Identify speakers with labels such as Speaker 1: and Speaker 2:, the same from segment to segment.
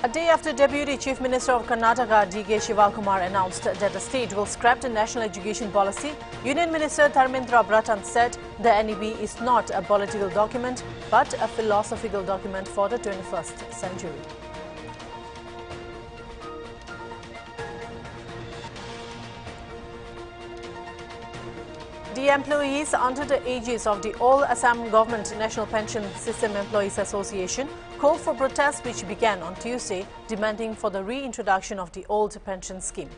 Speaker 1: A day after Deputy Chief Minister of Karnataka D.K. Shivakumar announced that the state will scrap the national education policy, Union Minister Dharmendra Pradhan said the NEP is not a political document but a philosophical document for the 21st century. The employees under the aegis of the All Assam Government National Pension System Employees Association called for protests which began on Tuesday, demanding for the reintroduction of the old pension scheme.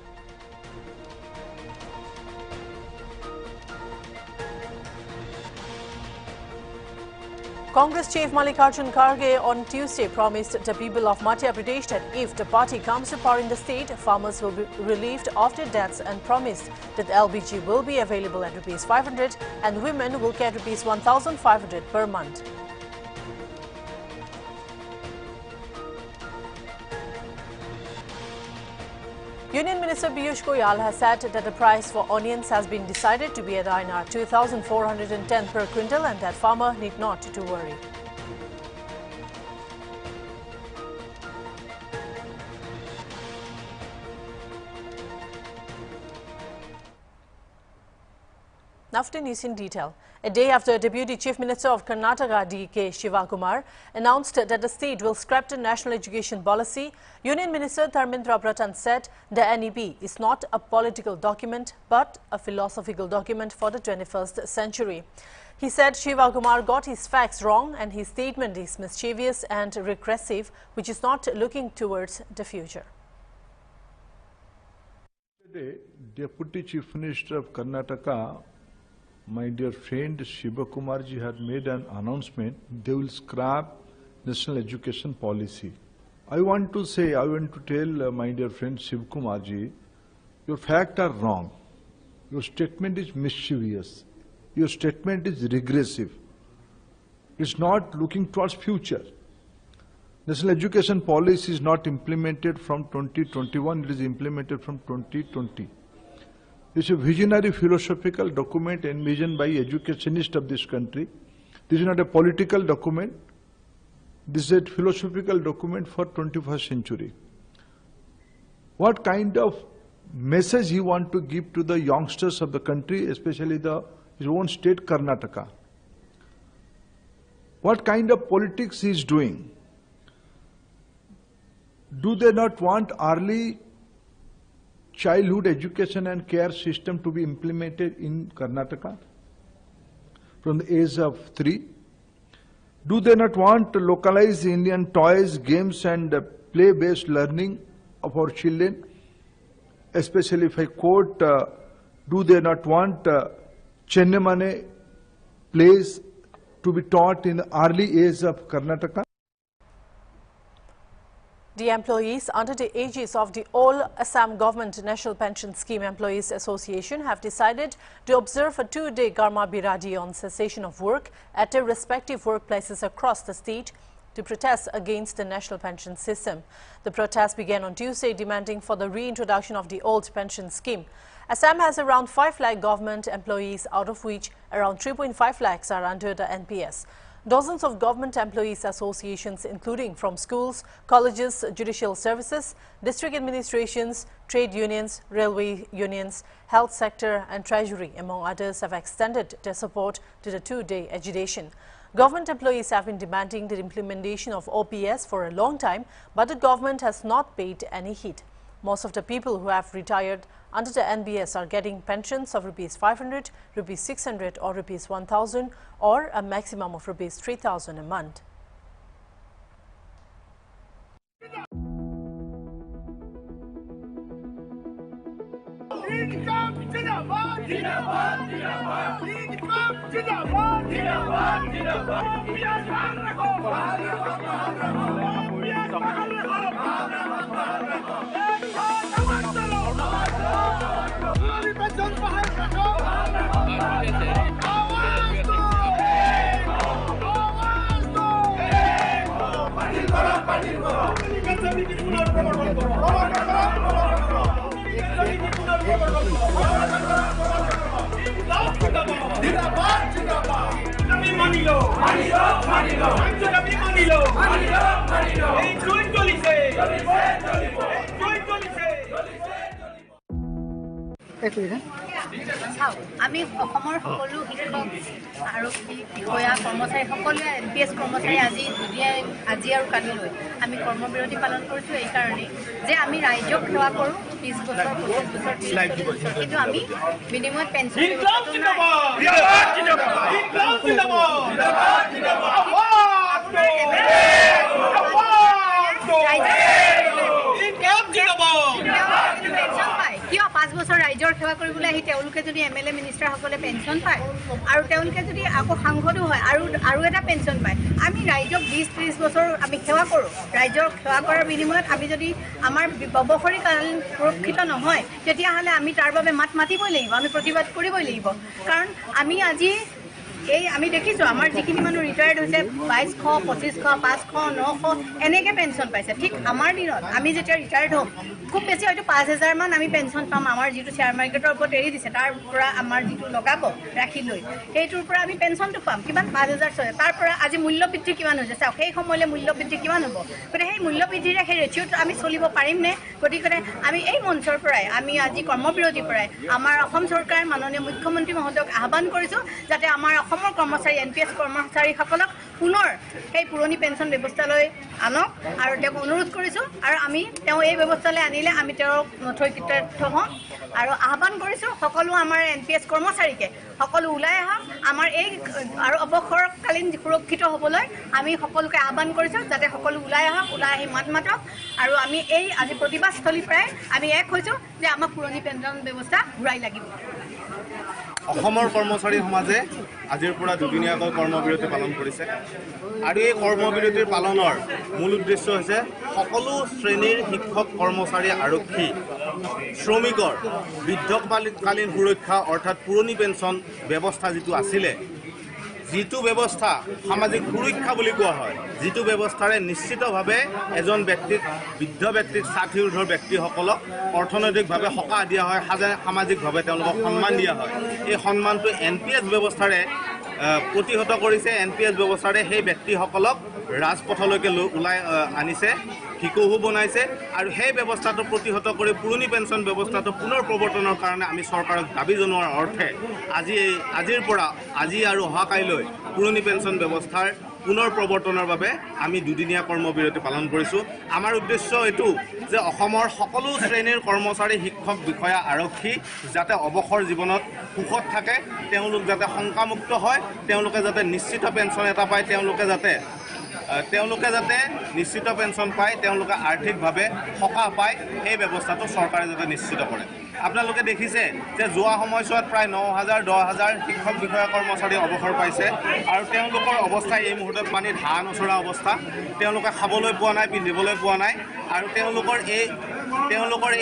Speaker 1: Congress Chief Mallikarjun Kharge on Tuesday promised the people of Madhya Pradesh that if the party comes to power in the state, farmers will be relieved of their debts and promised that LPG will be available at Rs 500 and women will get Rs 1,500 per month. Union Minister Piyush Goyal has said that the price for onions has been decided to be at INR 2,410 per quintal and that farmer need not to worry. Now for the news in detail. A day after Deputy Chief Minister of Karnataka D.K. Shivakumar announced that the state will scrap the national education policy, Union Minister Dharmendra Pradhan said the NEP is not a political document but a philosophical document for the 21st century. He said Shivakumar got his facts wrong and his statement is mischievous and regressive, which is not looking towards the future.
Speaker 2: Today, Deputy Chief Minister of Karnataka, my dear friend Shivakumar ji had made an announcement. They will scrap national education policy. I want to tell my dear friend Shivakumar ji, your facts are wrong. Your statement is mischievous. Your statement is regressive. It's not looking towards future. National education policy is not implemented from 2021. It is implemented from 2020. It's a visionary philosophical document envisioned by educationists of this country. This is not a political document. This is a philosophical document for 21st century. What kind of message he wants to give to the youngsters of the country, especially his own state, Karnataka? What kind of politics he is doing? Do they not want early childhood education and care system to be implemented in Karnataka from the age of 3? Do they not want to localize Indian toys, games and play-based learning of our children? Especially if I quote, do they not want Chennamane plays to be taught in the early age of Karnataka?
Speaker 1: The employees under the aegis of the All Assam Government National Pension Scheme Employees Association have decided to observe a 2-day Garma Biradi on cessation of work at their respective workplaces across the state to protest against the national pension system. The protest began on Tuesday, demanding for the reintroduction of the old pension scheme. Assam has around 5 lakh government employees, out of which around 3.5 lakhs are under the NPS. Dozens of government employees associations, including from schools, colleges, judicial services, district administrations, trade unions, railway unions, health sector and treasury, among others, have extended their support to the 2-day agitation. Government employees have been demanding the implementation of OPS for a long time, but the government has not paid any heed. Most of the people who have retired under the NBS are getting pensions of Rs 500, Rs 600 or Rs 1,000 or a maximum of Rs 3,000 a month.
Speaker 3: Manilo. আমি অসমৰ সকলো শিক্ষক আৰক্ষী বিষয়া কৰ্মচাৰী সকলোৱে NPS কৰ্মচাৰী আজি আৰু কালিলৈ আমি কৰ্মবিৰতি পালন কৰিছোঁ এই কাৰণে যে আমি ৰাইজক সেৱা কৰোঁ 30 বছৰ 25 বছৰ কিন্তু আমি বিনিময়ত পেঞ্চন কিয় 5 বছৰ ৰাইজৰ সেৱা কৰিবলৈ আহি তেওঁলোকে যদি MLA মিনিষ্টাৰসকলে পেঞ্চন পায় আৰু তেওঁলোকে যদি আকৌ সাংসদো হয় আৰু এটা পেঞ্চন পায় আমি ৰাইজক 20-30 বছৰ আমি সেৱা কৰোঁ ৰাইজৰ সেৱা কৰাৰ বিনিময়ত আমি যদি আমাৰ ব্যৱসায়িককালীন সুৰক্ষিত নহয় তেতিয়াহ'লে আমি তাৰ বাবে মাত মাতিবই লাগিব আমি প্ৰতিবাদ কৰিবই লাগিব কাৰণ আমি আজি আমি দেখিছোঁ আমাৰ যিখিনি মানুহ ৰিটায়াৰ্ড হৈছে 2200 2500 500 900 এনেকৈ পেঞ্চন পাইছে ঠিক আমাৰ দিনত আমি যেতিয়া ৰিটায়াৰ্ড হ'ম খুব বেছি হয়তো 5000 মান আমি পেঞ্চন পাম আমাৰ যিটো শ্বেয়াৰ মাৰ্কেটৰ ওপৰত এৰি দিছে তাৰ পৰা আমাৰ যিটো লগাব ৰাখি লৈ সেইটোৰ পৰা আমি পেঞ্চনটো পাম কিমান 5000 তাৰ পৰা আজি মূল্য বৃদ্ধি কিমান হৈছে চাওক সেই সময়লৈ মূল্য বৃদ্ধি কিমান হ'ব গতিকে সেই মূল্য বৃদ্ধিৰে সেই ৰেচিঅ'টো আমি চলিব পাৰিমনে গতিকে আমি এই মঞ্চৰ পৰাই আমি আজি কৰ্মবিৰতিৰ পৰাই আমাৰ অসম চৰকাৰ মাননীয় মুখ্যমন্ত্ৰী মহোদয়ক আহ্বান কৰিছোঁ যাতে আমাৰ অসমৰ কৰ্মচাৰী NPS কৰ্মচাৰীসকলক পুনৰ সেই পুৰণি পেঞ্চন ব্যৱস্থালৈ আনক আৰু তেওঁক অনুৰোধ কৰিছোঁ আৰু আমি তেওঁ এই ব্যৱস্থালৈ আনিলে আমি তেওঁক নথৈ কৃতাৰ্থ হ'ম আৰু আহ্বান কৰিছোঁ সকলো আমাৰ NPS কৰ্মচাৰীকে সকলো ওলাই আহক আমাৰ এই আৰু অৱসৰকালীন সুৰক্ষিত হ'বলৈ আমি সকলোকে আহ্বান কৰিছোঁ যাতে সকলো ওলাই আহক ওলাই আহি মাত মাতক আৰু আমি এই আজি প্ৰতিবাদস্থলীৰ পৰাই আমি এক হৈছোঁ যে আমাক পুৰণি পেঞ্চন ব্যৱস্থা ঘূৰাই লাগিব
Speaker 4: অসমৰ কৰ্মচাৰী সমাজে আজিৰ পৰা দুদিনীয়াকৈ কৰ্মবিৰতি পালন কৰিছে আৰু এই কৰ্মবিৰতিৰ পালনৰ মূল উদ্দেশ্য হৈছে সকলো শ্ৰেণীৰ শিক্ষক কৰ্মচাৰী আৰক্ষী শ্ৰমিকৰ বৃদ্ধকালীন সুৰক্ষা অৰ্থাৎ পুৰণি পেঞ্চন ব্যৱস্থা যিটো আছিলে যিটো ব্যৱস্থা সামাজিক সুৰক্ষা বুলি কোৱা হয় যিটো ব্যৱস্থাৰে নিশ্চিতভাৱে এজন ব্যক্তিক বৃদ্ধ ব্যক্তিক 60 ঊৰ্ধ্বৰ ব্যক্তিসকলক অৰ্থনৈতিকভাৱে সকাহ দিয়া হয় সামাজিকভাৱে তেওঁলোকক সন্মান দিয়া হয় এই সন্মানটো NPS ব্যৱস্থাৰে প্ৰতিহত কৰিছে NPS ব্যৱস্থাৰে সেই ব্যক্তিসকলক ৰাজপথলৈকে ওলাই আনিছে শিশুহু বনাইছে আৰু সেই ব্যৱস্থাটো প্ৰতিহত কৰি পুৰণি পেঞ্চন ব্যৱস্থাটো পুনৰ প্ৰৱৰ্তনৰ কাৰণে আমি চৰকাৰক দাবী জনোৱাৰ অৰ্থে আজিৰ পৰা আজি আৰু অহাকাইলৈ পুৰণি পেঞ্চন ব্যৱস্থাৰ পুনৰ প্ৰৱৰ্তনৰ বাবে আমি দুদিনীয়া কৰ্মবিৰতি পালন কৰিছোঁ আমাৰ উদ্দেশ্য এইটো যে অসমৰ সকলো শ্ৰেণীৰ কৰ্মচাৰী শিক্ষক বিষয়া আৰক্ষী যাতে অৱসৰ জীৱনত সুখত থাকে তেওঁলোক যাতে শংকামুক্ত হয় তেওঁলোকে যাতে নিশ্চিত পেঞ্চন এটা পায় তেওঁলোকে যাতে নিশ্চিত পেঞ্চন পায় তেওঁলোকে আৰ্থিকভাৱে সকাহ পায় সেই ব্যৱস্থাটো চৰকাৰে যাতে নিশ্চিত কৰে আপোনালোকে দেখিছে যে যোৱা সময়ছোৱাত প্ৰায় 9000-10000 শিক্ষক বিষয়া কৰ্মচাৰী অৱসৰ পাইছে আৰু তেওঁলোকৰ অৱস্থা এই মুহূৰ্তত পানীত হাঁহ নচৰা অৱস্থা তেওঁলোকে খাবলৈ পোৱা নাই পিন্ধিবলৈ পোৱা নাই আৰু তেওঁলোকৰ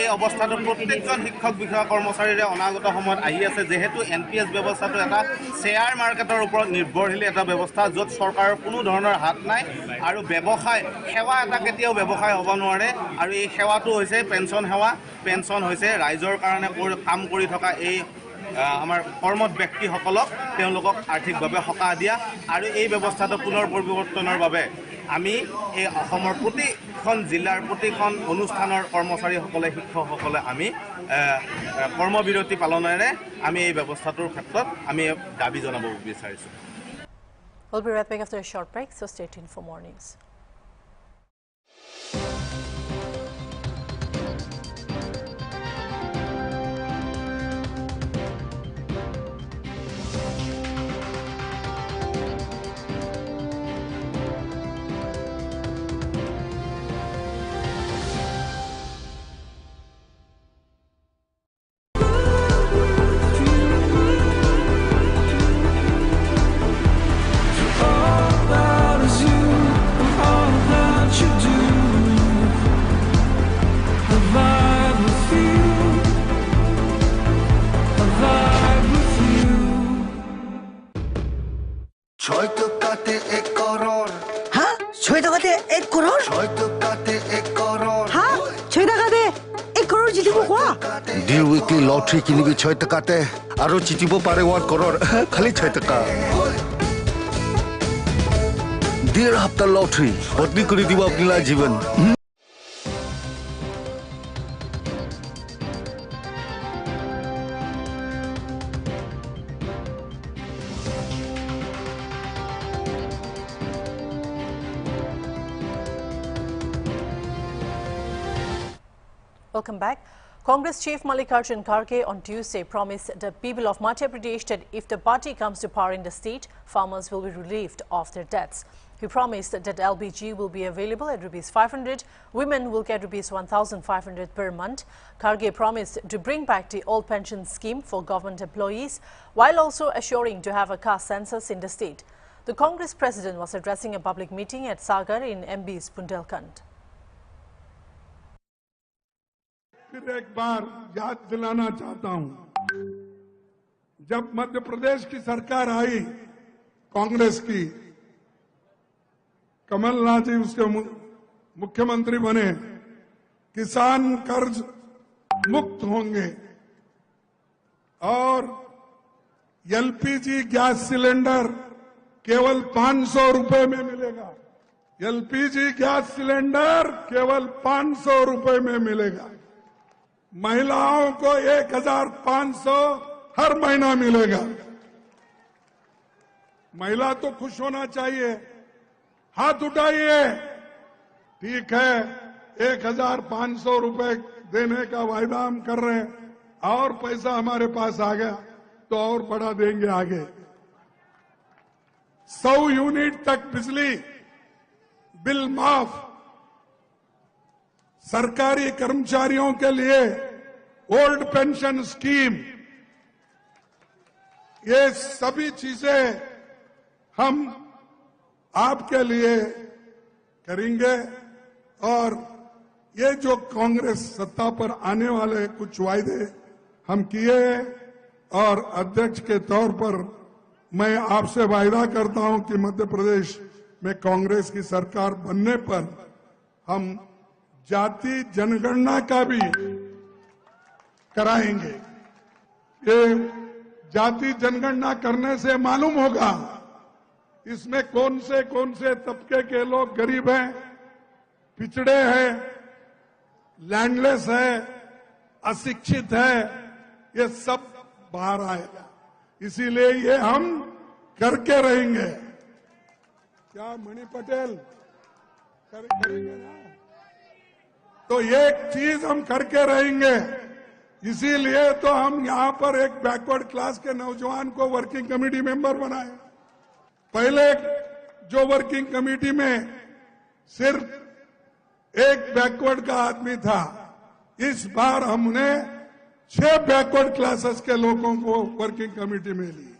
Speaker 4: এই অৱস্থাটো প্ৰত্যেকজন শিক্ষক বিষয়া কৰ্মচাৰীৰে অনাগত সময়ত আহি আছে যেহেতু NPS ব্যৱস্থাটো এটা শ্বেয়াৰ মাৰ্কেটৰ ওপৰত নিৰ্ভৰশীল এটা ব্যৱস্থা য'ত চৰকাৰৰ কোনো ধৰণৰ হাত নাই আৰু ব্যৱসায় সেৱা এটা কেতিয়াও ব্যৱসায় হ'ব নোৱাৰে আৰু এই সেৱাটো হৈছে পেঞ্চন হৈছে ৰাইজৰ কাৰণে কাম কৰি থকা এই আমাৰ কৰ্মত ব্যক্তিসকলক তেওঁলোকক আৰ্থিকভাৱে সকাহ দিয়া আৰু এই ব্যৱস্থাটো পুনৰ পৰিৱৰ্তনৰ বাবে আমি এই অসমৰ প্ৰতিখন জিলাৰ প্ৰতিখন অনুষ্ঠানৰ কৰ্মচাৰীসকলে শিক্ষকসকলে আমি কৰ্মবিৰতি পালনেৰে আমি এই ব্যৱস্থাটোৰ ক্ষেত্ৰত আমি দাবী জনাব বিচাৰিছোঁ
Speaker 1: We'll be right back after a short break, so stay tuned for more news.
Speaker 5: Lottery কিনিবি 6 টকাতে আৰু জিতিব পাৰে 1 কৰ'ৰ খালি 6 টকা দেৰ হপ্তাহ লটাৰী বদলি কৰি দিব আপোনাৰ জীৱন
Speaker 1: Welcome back. Congress Chief Mallikarjun Kharge on Tuesday promised the people of Madhya Pradesh that if the party comes to power in the state, farmers will be relieved of their debts. He promised that LPG will be available at ₹500, women will get ₹1,500 per month. Kharge promised to bring back the old pension scheme for government employees, while also assuring to have a caste census in the state. The Congress president was addressing a public meeting at Sagar in MB's Bundelkhand.
Speaker 6: फिर एक बार याद दिलाना चाहता हूं, जब मध्य प्रदेश की सरकार आई कांग्रेस की, कमलनाथ जी उसके मुख्यमंत्री बने, किसान कर्ज मुक्त होंगे और एलपीजी गैस सिलेंडर केवल 500 रुपए में मिलेगा। एलपीजी गैस सिलेंडर केवल 500 रुपए में मिलेगा। महिलाओं को 1,500 हर महीना मिलेगा। महिला तो खुश होना चाहिए, हाथ उठाइए। ठीक है, 1,500 रुपए देने का वायदा हम कर रहे हैं, और पैसा हमारे पास आ गया तो और बढ़ा देंगे आगे। 100 यूनिट तक बिजली बिल माफ, सरकारी कर्मचारियों के लिए ओल्ड पेंशन स्कीम, ये सभी चीजें हम आपके लिए करेंगे। और ये जो कांग्रेस सत्ता पर आने वाले कुछ वायदे हम किए, और अध्यक्ष के तौर पर मैं आपसे वायदा करता हूं कि मध्य प्रदेश में कांग्रेस की सरकार बनने पर हम जाति जनगणना का भी कराएंगे। ये जाति जनगणना करने से मालूम होगा इसमें कौन से तबके के लोग गरीब हैं, पिछड़े हैं, लैंडलेस है, अशिक्षित है, ये सब बाहर आएगा। इसीलिए ये हम करके रहेंगे। क्या मणि पटेल करेंगे ना? तो ये चीज हम करके रहेंगे। इसीलिए तो हम यहां पर एक बैकवर्ड क्लास के नौजवान को वर्किंग कमेटी मेंबर बनाए। पहले जो वर्किंग कमेटी में सिर्फ एक बैकवर्ड का आदमी था, इस बार हमने 6 बैकवर्ड क्लासेस के लोगों को वर्किंग कमेटी में ली।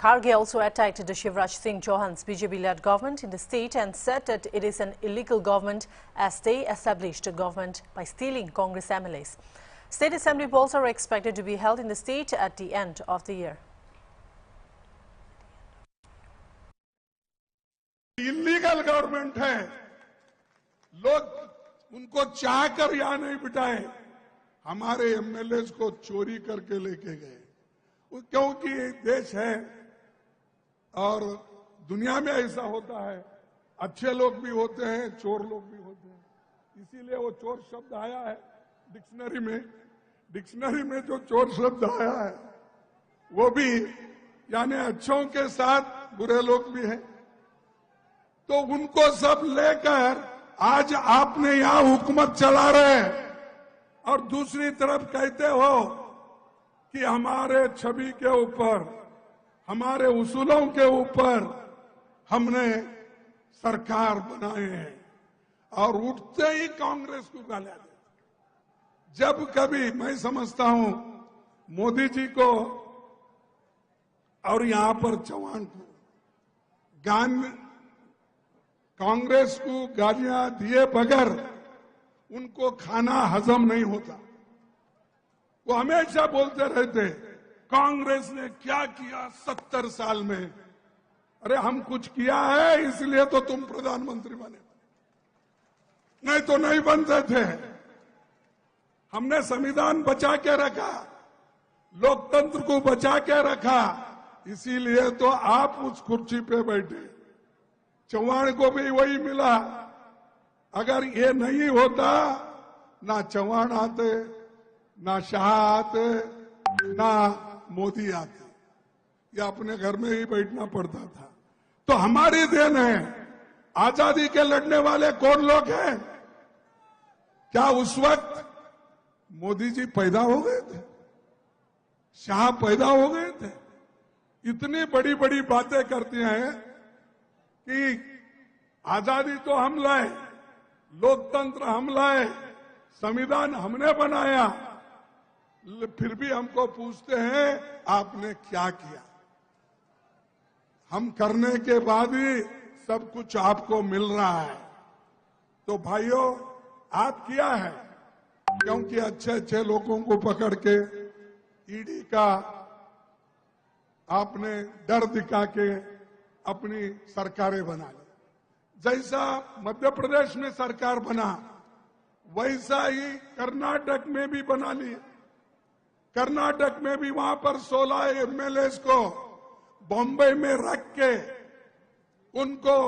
Speaker 1: Kharge also attacked the Shivraj Singh Chauhan's BJP-led government in the state and said that it is an illegal government as they established a government by stealing Congress MLAs. State assembly polls are expected to be held in the state at the end of the year.
Speaker 6: Illegal government है, लोग उनको चाह कर यहां नहीं बिठाए, हमारे MLA को चोरी करके लेके गए। क्योंकि देश है और दुनिया में ऐसा होता है, अच्छे लोग भी होते हैं, चोर लोग भी होते हैं। इसीलिए वो चोर शब्द आया है डिक्शनरी में जो चोर शब्द आया है वो भी यानी अच्छों के साथ बुरे लोग भी हैं। तो उनको सब लेकर आज आपने यहां हुकूमत चला रहे हैं, और दूसरी तरफ कहते हो कि हमारे छवि के ऊपर, हमारे उसूलों के ऊपर हमने सरकार बनाए हैं, और उठते ही कांग्रेस को गालियां देते। जब कभी मैं समझता हूं मोदी जी को और यहां पर चौहान को कांग्रेस को गालियां दिए बगैर उनको खाना हजम नहीं होता। वो हमेशा बोलते रहते कांग्रेस ने क्या किया 70 साल में। अरे हम कुछ किया है इसलिए तो तुम प्रधानमंत्री बने, नहीं तो नहीं बनते थे। हमने संविधान बचा के रखा, लोकतंत्र को बचा के रखा, इसीलिए तो आप उस कुर्सी पे बैठे। चौहान को भी वही मिला। अगर ये नहीं होता, ना चौहान आते, ना शाह आते, ना मोदी आते, या अपने घर में ही बैठना पड़ता था। तो हमारी देन है। आजादी के लड़ने वाले कौन लोग हैं? क्या उस वक्त मोदी जी पैदा हो गए थे? शाह पैदा हो गए थे? इतनी बड़ी बड़ी बातें करते हैं कि आजादी तो हम लाए, लोकतंत्र हम लाए, संविधान हमने बनाया, फिर भी हमको पूछते हैं आपने क्या किया? हम करने के बाद ही सब कुछ आपको मिल रहा है। तो भाइयों, आप किया है, क्योंकि अच्छे अच्छे लोगों को पकड़ के ईडी का आपने डर दिखा के अपनी सरकारें बना ली। जैसा मध्य प्रदेश में सरकार बना, वैसा ही कर्नाटक में भी बना ली। कर्नाटक में भी वहां पर 16 एमएलए को बॉम्बे में रख के उनको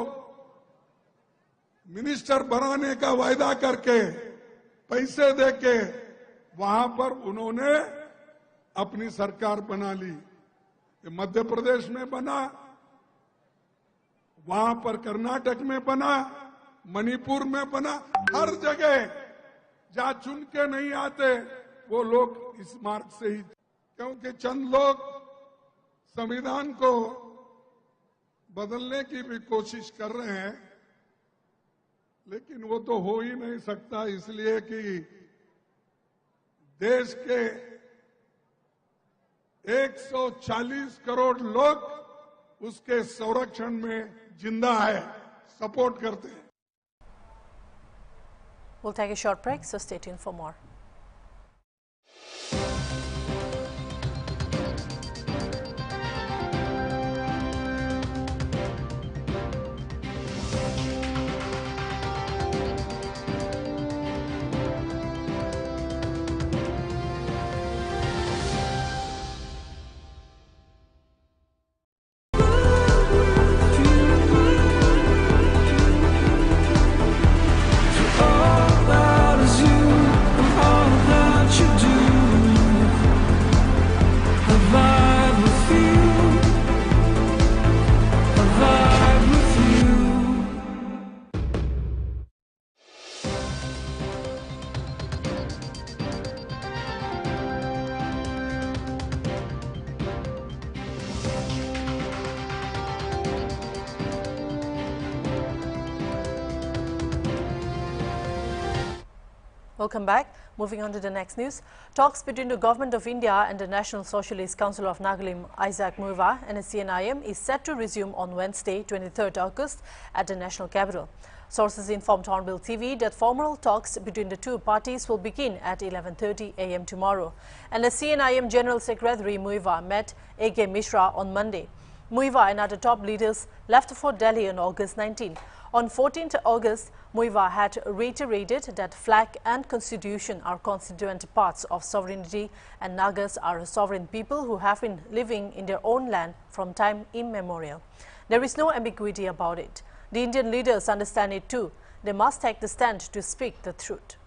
Speaker 6: मिनिस्टर बनाने का वायदा करके पैसे देके वहां पर उन्होंने अपनी सरकार बना ली। मध्य प्रदेश में बना, वहां पर कर्नाटक में बना, मणिपुर में बना, हर जगह जहां चुन के नहीं आते वो लोग इस मार्ग से ही, क्योंकि चंद लोग संविधान को बदलने की भी कोशिश कर रहे हैं, लेकिन वो तो हो ही नहीं सकता, इसलिए कि देश के 140 करोड़ लोग उसके संरक्षण में जिंदा है, सपोर्ट करते हैं।
Speaker 1: We'll take a short break, so stay tuned for more. Welcome back. Moving on to the next news. Talks between the Government of India and the National Socialist Council of Nagalim, Isaac Muiva, and the CNIM is set to resume on Wednesday, 23rd August at the national capital. Sources informed HornbillTV that formal talks between the two parties will begin at 11:30 a.m. tomorrow. And the CNIM General Secretary Muiva met A.K. Mishra on Monday. Muiva and other top leaders left for Delhi on August 19. On 14th August, Muiva had reiterated that flag and constitution are constituent parts of sovereignty and Nagas are a sovereign people who have been living in their own land from time immemorial. There is no ambiguity about it. The Indian leaders understand it too. They must take the stand to speak the truth.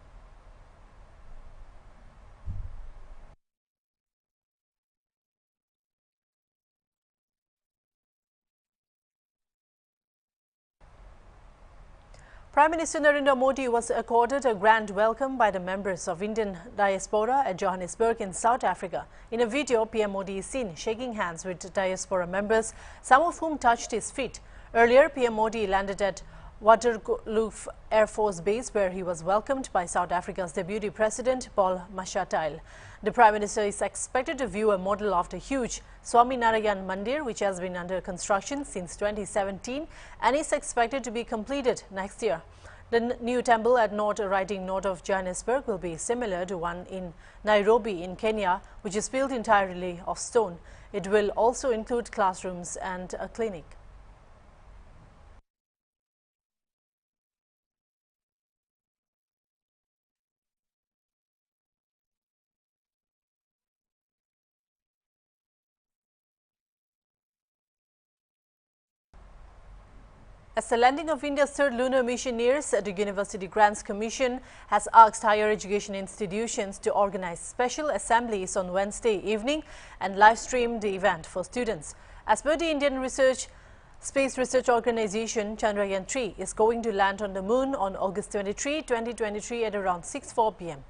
Speaker 1: Prime Minister Narendra Modi was accorded a grand welcome by the members of Indian diaspora at Johannesburg in South Africa. In a video, PM Modi is seen shaking hands with diaspora members, some of whom touched his feet. Earlier, PM Modi landed at Waterkloof Air Force Base, where he was welcomed by South Africa's Deputy President Paul Mashatile. The Prime Minister is expected to view a model of the huge Swaminarayan Mandir, which has been under construction since 2017 and is expected to be completed next year. The new temple at North Riding north of Johannesburg will be similar to one in Nairobi in Kenya, which is built entirely of stone. It will also include classrooms and a clinic. As the landing of India's third lunar mission nears, the University Grants Commission has asked higher education institutions to organize special assemblies on Wednesday evening and live stream the event for students. As per the Indian Research Space research organization Chandrayaan-3 is going to land on the moon on August 23, 2023 at around 6:04 p.m.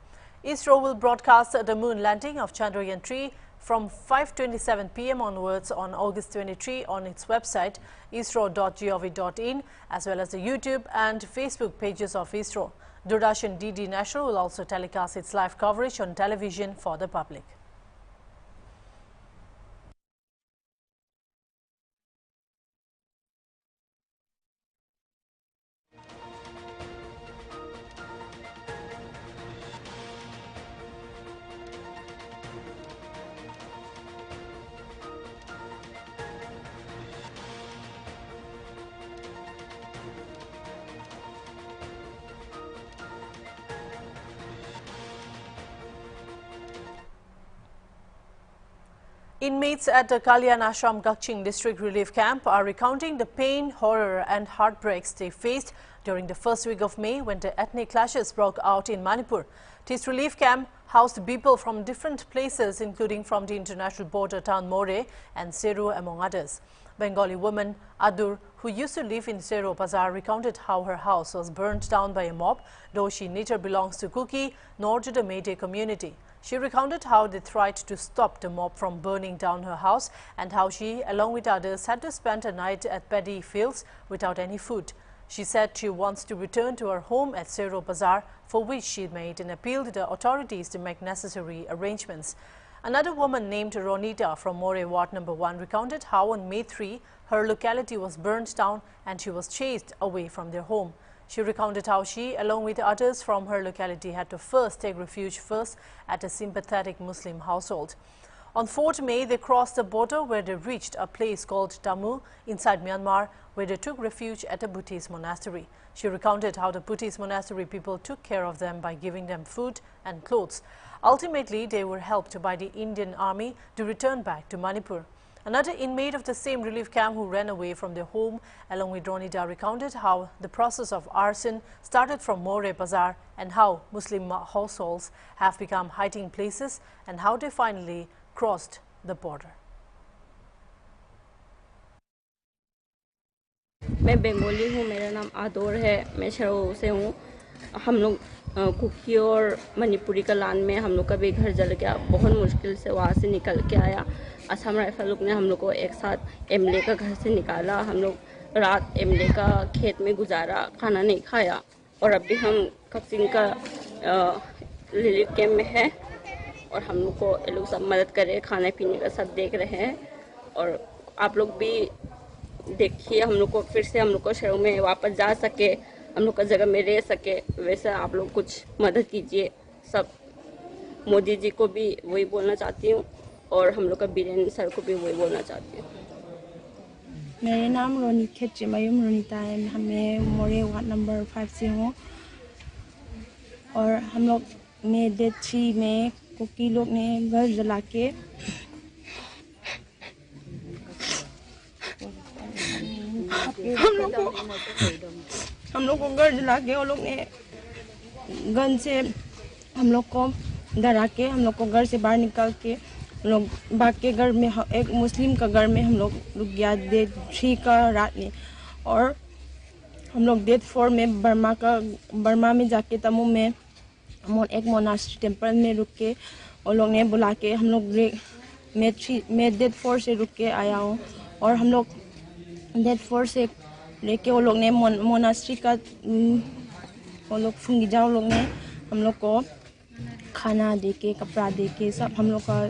Speaker 1: ISRO will broadcast the moon landing of Chandrayaan-3 from 5:27 p.m. onwards on August 23 on its website isro.gov.in as well as the YouTube and Facebook pages of ISRO. Doordarshan DD National will also telecast its live coverage on television for the public. Inmates at the Kalyan Ashram Gakching district relief camp are recounting the pain, horror and heartbreaks they faced during the first week of May when the ethnic clashes broke out in Manipur. This relief camp housed people from different places including from the international border town More and Seru among others. Bengali woman Adur, who used to live in Seru Bazaar, recounted how her house was burnt down by a mob, though she neither belongs to Kuki nor to the Meitei community. She recounted how they tried to stop the mob from burning down her house and how she, along with others, had to spend a night at paddy fields without any food. She said she wants to return to her home at Seru Bazaar, for which she made an appeal to the authorities to make necessary arrangements. Another woman named Ronita from More Ward No. 1 recounted how on May 3, her locality was burnt down and she was chased away from their home. She recounted how she, along with others from her locality, had to first take refuge at a sympathetic Muslim household. On 4th May, they crossed the border where they reached a place called Damu inside Myanmar, where they took refuge at a Buddhist monastery. She recounted how the Buddhist monastery people took care of them by giving them food and clothes. Ultimately, they were helped by the Indian army to return back to Manipur. Another inmate of the same relief camp who ran away from their home, along with Ronita, recounted how the process of arson started from More Bazaar and how Muslim households have become hiding places and how they finally crossed the border.
Speaker 7: मैं बंगाली हूँ, मेरा नाम आदोर है, मैं शरो से हूँ। हम लोग कुकी और मणिपुरी का लान में हम लोग का भी घर जल गया, बहुत मुश्किल से वहाँ से निकल के आया। असम राइफल लोग ने हम लोग को एक साथ एमएलए का घर से निकाला। हम लोग रात एमएलए का खेत में गुजारा, खाना नहीं खाया और अभी हम कक्सिंग का रिलीफ कैंप में है और हम लोग को ये लोग सब मदद कर रहे हैं, खाने पीने का सब देख रहे हैं। और आप लोग भी देखिए, हम लोग को फिर से हम लोग को शहरों में वापस जा सके, हम लोग का जगह में रह सके, वैसे आप लोग कुछ मदद कीजिए। सब मोदी जी को भी वही बोलना चाहती हूँ और हम लोग का बीरेन सर को भी वही बोलना चाहती हूँ।
Speaker 8: मेरे नाम रोनी खेचमयुम रोनीता है, मैं मोरे वार्ड नंबर 5 से हूँ और हम लोग में डेट 3 में कुकी लोग ने घर जला के हम लोग को घर जला के वो लोग ने गन से हम लोग को डरा के हम लोग को घर से बाहर निकाल के लोग भाग के घर में एक मुस्लिम का घर में हम लोग रुक गया डेट 3 का रात में। और हम लोग डेट 4 में बर्मा में जाके तमु में एक मोनास्ट्री टेम्पल में रुक के वो लोग ने बुला के हम लोग मैं डेट 4 से रुक के आया हूँ और हम लोग डेट 4 से लेके वो लोग ने मोनास्ट्री का वो लोग फुंगिजा लोग ने हम लोग को खाना दे के कपड़ा दे के सब हम लोग का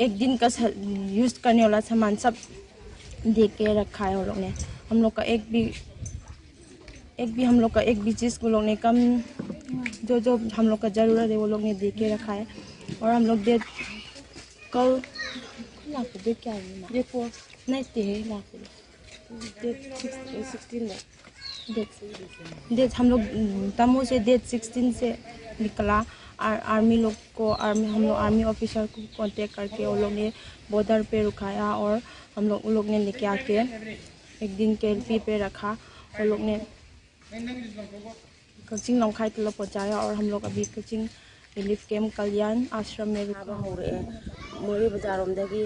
Speaker 8: एक दिन का यूज करने वाला सामान सब दे के रखा है वो लोग ने। हम लोग का एक भी चीज़ को लोग ने कम जो हम लोग का ज़रूरत है वो लोग ने दे के रखा है। और हम लोग कल डेट क्या है, डेट 4 नहीं डेट हम लोग तमु से डेट 16 से निकला। आर्मी लोग को हम लोग आर्मी ऑफिसर को कांटेक्ट करके वो लोग ने बॉर्डर पे रुकाया और हम लोग ने लेके आके एक दिन के एलपी पे रखा। वो लोग ने कोचिंग लंखाई तक पहुँचाया और हम लोग अभी coaching relief camp Kalyan Ashram में रुका हो रहे हैं। मोरे बाजार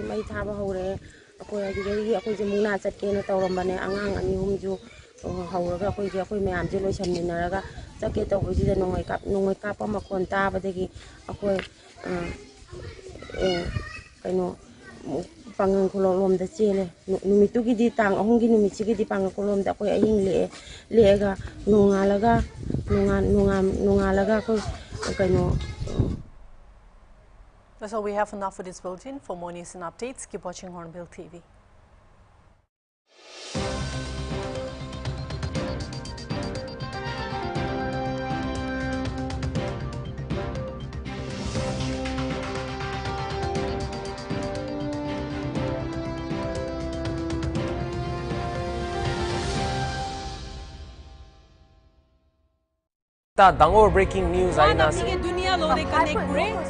Speaker 8: मई थाब हो रहे हैं
Speaker 9: ꯑꯩꯈꯣꯏ ꯑꯗꯨꯗꯒꯤ ꯑꯩꯈꯣꯏꯁꯦ ꯃꯨꯛꯅꯥ ꯆꯠꯀꯦꯅ ꯇꯧꯔꯝꯕꯅꯦ ꯑꯉꯥꯡ ꯑꯅꯤ ꯑꯍꯨꯝꯁꯨ ꯍꯧꯔꯒ ꯑꯩꯈꯣꯏ ꯃꯌꯥꯝꯁꯦ ꯂꯣꯏꯁꯟꯃꯤꯟꯅꯔꯒ ꯆꯠꯀꯦ ꯇꯧꯕꯁꯤꯗ ꯅꯣꯡꯃꯩ ꯀꯥꯞꯄ ꯃꯈꯣꯟ ꯇꯥꯕꯗꯒꯤ ꯑꯩꯈꯣꯏ ꯀꯩꯅꯣ ꯄꯥꯡꯒꯜ ꯈꯨꯂꯣꯛꯂꯣꯝꯗ ꯆꯦꯜꯂꯦ ꯅꯨꯃꯤꯠꯇꯨꯒꯤꯗꯤ ꯇꯥꯡ 3ꯒꯤ ꯅꯨꯃꯤꯠꯁꯤꯒꯤꯗꯤ ꯄꯥꯡꯒꯜ ꯈꯨꯂꯣꯛꯂꯣꯝꯗ ꯑꯩꯈꯣꯏ ꯑꯍꯤꯡ ꯂꯦꯛꯑꯒ ꯅꯣꯡꯉꯥꯜꯂꯒ ꯑꯩꯈꯣꯏ ꯀꯩꯅꯣ.
Speaker 1: That's all we have for now for this bulletin. For more news and updates, keep watching Hornbill TV.
Speaker 10: Dangor breaking news ay nasa